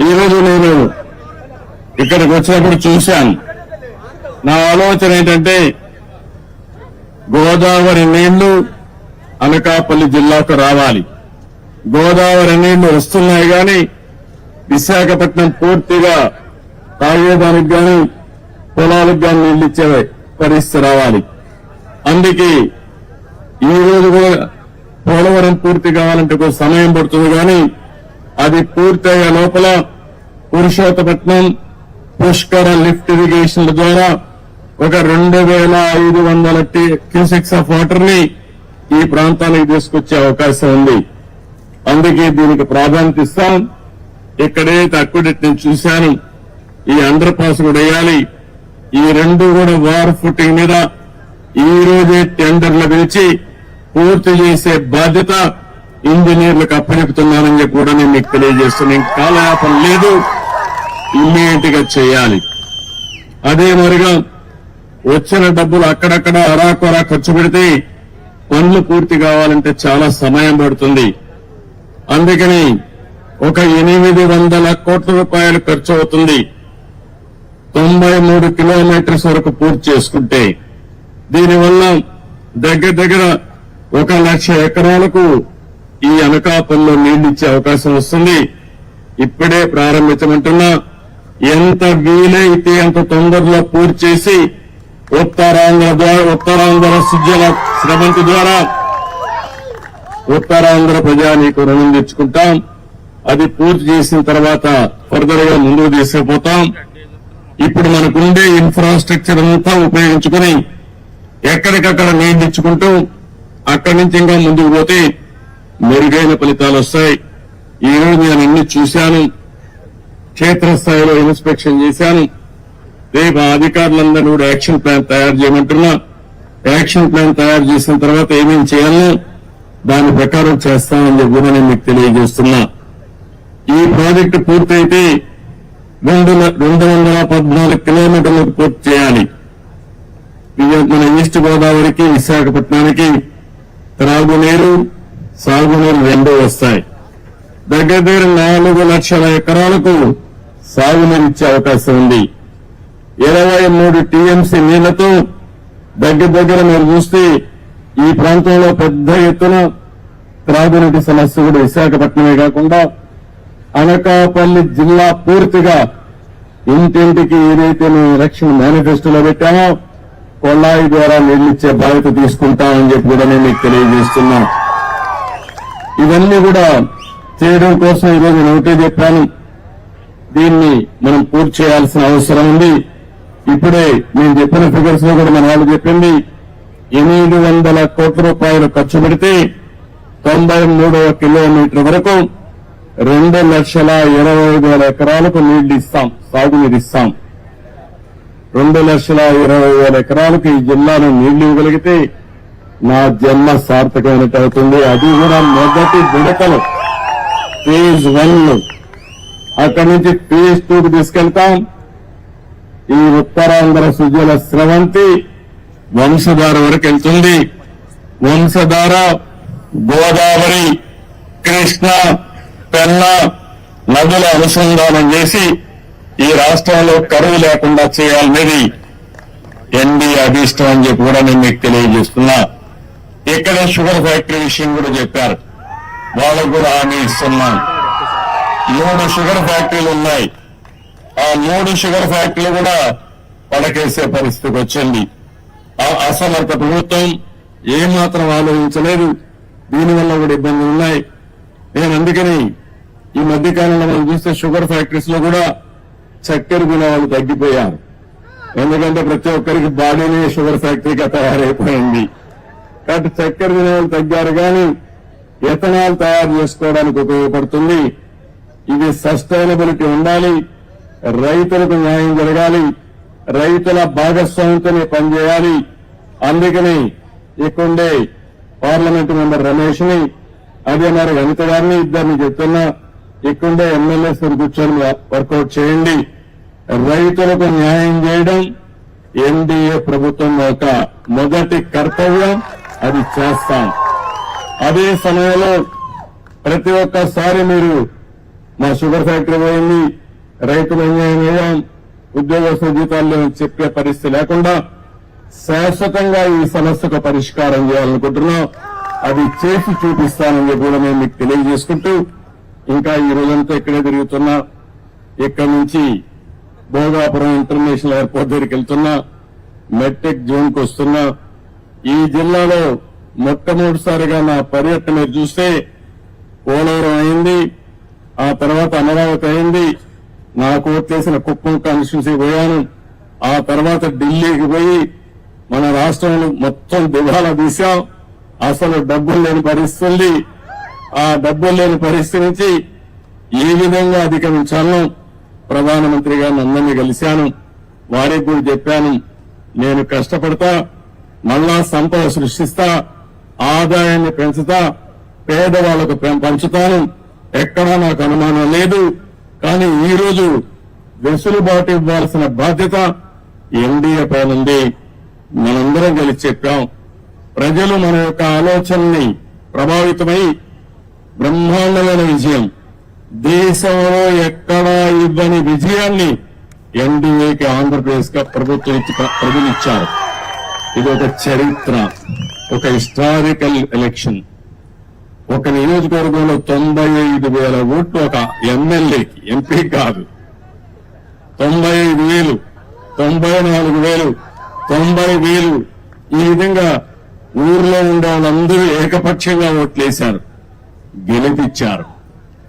ఈరోజు నేను ఇక్కడికి వచ్చినప్పుడు చూశాను. నా ఆలోచన ఏంటంటే గోదావరి నీళ్లు అనకాపల్లి జిల్లాకు రావాలి. గోదావరి నీళ్లు వస్తున్నాయి కానీ విశాఖపట్నం పూర్తిగా తాగేదానికి కానీ పొలాలకు కానీ నీళ్లు ఇచ్చే పరిస్థితి రావాలి. అందుకే ఈ రోజు కూడా పోలవరం పూర్తి కావాలంటే కొంచెం సమయం పడుతుంది కానీ అది పూర్తయ్యే లోపల పురుషోత్తపట్నం పుష్కర లిఫ్ట్ ఇరిగేషన్ల ద్వారా ఒక 2500 క్యూసెక్స్ ఆఫ్ వాటర్ ని ఈ ప్రాంతానికి తీసుకొచ్చే అవకాశం ఉంది. అందుకే దీనికి ప్రాధాన్యత ఇస్తాం. ఇక్కడైతే అక్విడెట్ నేను చూశాను, ఈ అండర్ పాస్ కూడా వేయాలి. ఈ రెండు కూడా వార్ ఫుటింగ్ మీద ఈ రోజే టెండర్లు పిలిచి పూర్తి చేసే బాధ్యత ఇంజనీర్లకు అప్పచెపుతున్నానని కూడా నేను మీకు తెలియజేస్తున్నాను. కాలయాపన లేదు, ఇమ్మీడియట్ గా చేయాలి. అదే మరిగా వచ్చిన డబ్బులు అక్కడక్కడ అరాకొరా ఖర్చు పెడితే పనులు పూర్తి కావాలంటే చాలా సమయం పడుతుంది. అందుకని ఒక 800 కోట్ల రూపాయలు ఖర్చు అవుతుంది 93 కిలోమీటర్స్ వరకు పూర్తి చేసుకుంటే. దీనివల్ల దగ్గర 1,00,000 ఎకరాలకు ఈ అనకాపల్లిలో నీళ్లిచ్చే అవకాశం వస్తుంది. ఇప్పుడే ప్రారంభించమంటున్నా. ఎంత వీలైతే అంత తొందరలో పూర్తి చేసి ఉత్తరాంధ్ర సుజల శ్రవంతి ద్వారా ఉత్తరాంధ్ర ప్రజానీకు రుణం తెచ్చుకుంటాం. అది పూర్తి చేసిన తర్వాత ఫర్దర్ గా ముందుకు తీసుకుపోతాం. ఇప్పుడు మనకుండే ఇన్ఫ్రాస్ట్రక్చర్ అంతా ఉపయోగించుకుని ఎక్కడికక్కడ నీళ్లు ఇచ్చుకుంటూ అక్కడి నుంచి ఇంకా ముందుకు పోతే మెరుగైన ఫలితాలు వస్తాయి. ఈ రోజు నేను అన్ని చూశాను, క్షేత్రస్థాయిలో ఇన్స్పెక్షన్ చేశాను. రేపు ఆ అధికారులందరూ కూడా యాక్షన్ ప్లాన్ తయారు చేయమంటున్నా. యాక్షన్ ప్లాన్ తయారు చేసిన తర్వాత ఏమేం చేయాలో దాని ప్రకారం చేస్తామని కూడా నేను మీకు తెలియజేస్తున్నా. ఈ ప్రాజెక్టు పూర్తయితే 214 కిలోమీటర్లకు పూర్తి చేయాలి. మన ఈస్ట్ గోదావరికి విశాఖపట్నానికి త్రాగునీరు సాగునీరు రెండూ వస్తాయి. దగ్గర 4 లక్షల ఎకరాలకు సాగునీరు ఇచ్చే అవకాశం ఉంది. 23 టీఎంసీ నీళ్లతో దగ్గర మీరు చూస్తే ఈ ప్రాంతంలో పెద్ద ఎత్తున త్రాగునీటి సమస్య కూడా విశాఖపట్నమే కాకుండా అనకాపల్లి జిల్లా పూర్తిగా ఇంటింటికి ఏదైతే మేము ఎలక్షన్ మేనిఫెస్టోలో పెట్టామో కొల్లాయి ద్వారా నీళ్లిచ్చే బాధ్యత తీసుకుంటామని చెప్పి కూడా నేను మీకు తెలియజేస్తున్నా. ఇవన్నీ కూడా చేయడం కోసం ఈరోజు నేను ఒకటే చెప్పాను, దీన్ని మనం పూర్తి చేయాల్సిన అవసరం ఉంది. ఇప్పుడే నేను చెప్పిన ఫిగర్స్ లో కూడా మన వాళ్ళు చెప్పింది 800 కోట్ల రూపాయలు ఖర్చు పెడితే 93వ కిలోమీటర్ వరకు 2,20,000 ఎకరాలకు నీళ్లు ఇస్తాం, సాగునీరు ఇస్తాం. 2,20,000 ఎకరాలకు ఈ జిల్లాలో నీళ్లు ఇవ్వగలిగితే నా జన్మ సార్థకమైనట్టు అవుతుంది. అది కూడా మొదటి విడతలు ఫేజ్ 1. అక్కడి నుంచి ఫేజ్ 2కు తీసుకెళ్తాం. ఈ ఉత్తరాంధ్ర సుజల స్రవంతి వంశధార వరకు వెళ్తుంది. వంశధార గోదావరి కృష్ణ పెన్నా నదుల అనుసంధానం చేసి ఈ రాష్ట్రంలో కరువు లేకుండా చేయాలనేది ఎన్డీఏ అభిష్టం అని చెప్పి కూడా నేను మీకు తెలియజేస్తున్నా. ఇక్కడ షుగర్ ఫ్యాక్టరీ విషయం కూడా చెప్పారు, వాళ్ళకు కూడా హామీ ఇస్తున్నాం. 3 షుగర్ ఫ్యాక్టరీలు ఉన్నాయి. ఆ 3 షుగర్ ఫ్యాక్టరీలు కూడా పడకేసే పరిస్థితికి వచ్చింది. ఆ అసమర్థ ప్రభుత్వం ఏమాత్రం ఆలోచించలేదు. దీనివల్ల కూడా ఇబ్బందులు ఉన్నాయి. నేను అందుకని ఈ మధ్యకాలంలో మనం చూస్తే షుగర్ ఫ్యాక్టరీస్ లో కూడా చక్కెర తినే వాళ్ళు తగ్గిపోయారు. ఎందుకంటే ప్రతి ఒక్కరికి బాడీనే షుగర్ ఫ్యాక్టరీగా తయారైపోయింది. కాబట్టి చక్కెర తినే వాళ్ళు తగ్గారు కానీ ఎథనాల్ తయారు చేసుకోవడానికి ఉపయోగపడుతుంది. ఇది సస్టైనబిలిటీ ఉండాలి, రైతులకు న్యాయం జరగాలి, రైతుల భాగస్వామ్యంతోనే పనిచేయాలి. అందుకని ఇక్కడే పార్లమెంటు మెంబర్ రమేష్ ని అదే మరి అనిత గారిని ఇద్దరిని చెప్తున్నా, ఇక్కడే ఎమ్మెల్యేస్ కూర్చొని వర్కౌట్ చేయండి. రైతులకు న్యాయం చేయడం ఎన్డీఏ ప్రభుత్వం యొక్క మొదటి కర్తవ్యం, అది చేస్తాం. అదే సమయంలో ప్రతి ఒక్కసారి మీరు మా షుగర్ ఫ్యాక్టరీ పోయింది, రైతులు అన్యాయం అయ్యాం, ఉద్యోగస్తుల జీతాలు లేవని చెప్పే పరిస్థితి లేకుండా శాశ్వతంగా ఈ సమస్యకు పరిష్కారం చేయాలనుకుంటున్నాం. అది చేసి చూపిస్తానని కూడా మేము మీకు తెలియజేసుకుంటూ, ఇంకా ఈ రోజంతా ఇక్కడే తిరుగుతున్నా, ఇక్కడి నుంచి భోగాపురం ఇంటర్నేషనల్ ఎయిర్పోర్ట్ దగ్గరికి వెళ్తున్నా, మెట్రిక్ జోన్ కు వస్తున్నా. ఈ జిల్లాలో మొట్టమొదటిసారిగా నా పర్యటన మీరు చూస్తే పోలవరం అయింది, ఆ తర్వాత అమరావతి అయింది, నాకు ఓట్లేసిన కుప్పం కాన్స్టిట్యూన్సీ పోయాను, ఆ తర్వాత ఢిల్లీకి పోయి మన రాష్ట్రంలో మొత్తం దివాలా తీశాం. అసలు డబ్బులు లేని పరిస్థితి, ఆ డబ్బులు లేని పరిస్థితి నుంచి ఏ విధంగా అధిగమించాలో ప్రధానమంత్రి గారిని అందరినీ కలిశాను. వారికి కూడా చెప్పాను, నేను కష్టపడతా, మళ్ళా సంపద సృష్టిస్తా, ఆదాయాన్ని పెంచుతా, పేదవాళ్లకు పంచుతాను, ఎక్కడా నాకు అనుమానం లేదు. కానీ ఈ రోజు వెసులుబాటు ఇవ్వాల్సిన బాధ్యత ఎన్డీఏ పైన ఉంది. మనందరం కలిసి చెప్పాం, ప్రజలు మన యొక్క ఆలోచనని ప్రభావితమై బ్రహ్మాండమైన విజయం, దేశంలో ఎక్కడా ఇవ్వని విజయాన్ని ఎన్డీఏకి ఆంధ్రప్రదేశ్ గా ప్రజలిచ్చారు. ఇది ఒక చరిత్ర, ఒక హిస్టారికల్ ఎలక్షన్. ఒక నియోజకవర్గంలో 95,000 ఓట్లు ఒక ఎమ్మెల్యేకి, ఎంపీ కాదు. 95,000, 94,000, 90,000 ఈ విధంగా ఊర్లో ఉండే వాళ్ళందరూ ఏకపక్షంగా ఓట్లేశారు, గెలిపించారు.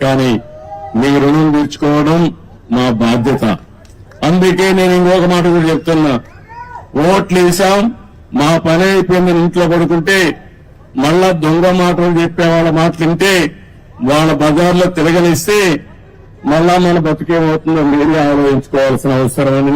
కానీ మీ రుణం తీర్చుకోవడం మా బాధ్యత. అందుకే నేను ఇంకొక మాట కూడా చెప్తున్నా, ఓట్లు వేసాం, మా పని అయిపోయిందని ఇంట్లో పడుకుంటే మళ్ళా దొంగ మాటలు చెప్పే వాళ్ళ మాటలు వింటే వాళ్ళ బజార్లో తిరగనిస్తే మళ్ళా మన బతికేమవుతుందో మీరే ఆలోచించుకోవాల్సిన అవసరం అని